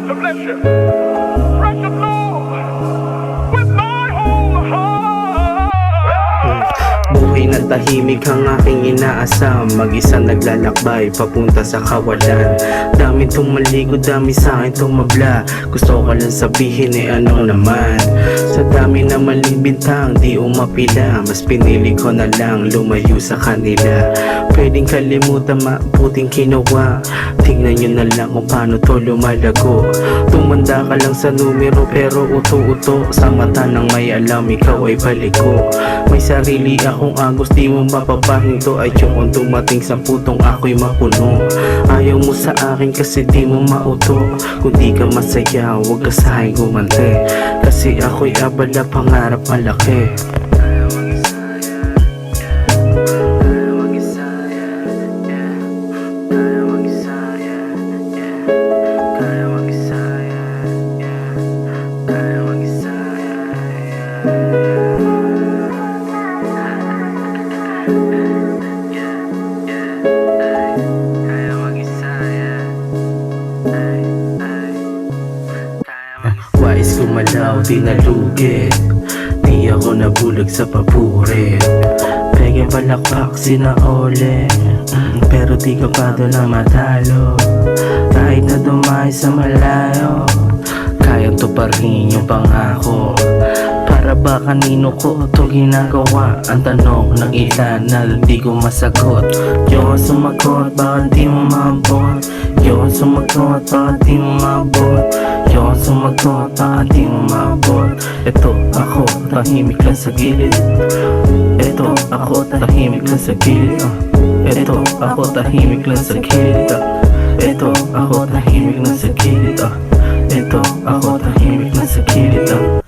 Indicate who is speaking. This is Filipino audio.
Speaker 1: to bless you. Precious Lord, with my whole heart.
Speaker 2: Buhay na tahimik ang aking inaasam, mag-isa naglalakbay papunta sa kawalan. Daming tumaligo, dami sa akin tumabla. Gusto ko lang sabihin ano naman. Sa dami na maling bintang di umapila, mas pinili ko na lang lumayo sa kanila. Pwedeng kalimutan mabuting kinuha, tingnan nyo na lang kung paano to lumalago. Tumanda ka lang sa numero pero uto-uto, sa mata ng may alam ikaw ay baliko. May sarili akong agos, di mo mapapahinto. Ay kung dumating sa putong ako'y mapuno. Ayaw mo sa akin kasi di mo mauto. Kung di ka masaya, huwag ka sa akin gumante. Kasi ako'y abala, pangarap malaki. Wais kumalaw, di nalugi. Di ako nabulag sa paburit. Pege palakpak sinaole, pero di ka pa doon na matalo. Kahit na dumay sa malayo, kayang tuparin yung pangako. Para ba kanino ko to ginagawa? Ang tanong ng ilan na di ko masagot. Yung sumagot, bakit di mo maabot? Yung sumagot, bakit di mo maabot? Yung sumagot, bakit di mo maabot? Ito ako, tahimik lang sa gilid. Ito ako, tahimik lang sa gilid. Ito ako, tahimik lang sa gilid. Ito ako, tahimik lang sa gilid. Ito ako, tahimik lang sa gilid.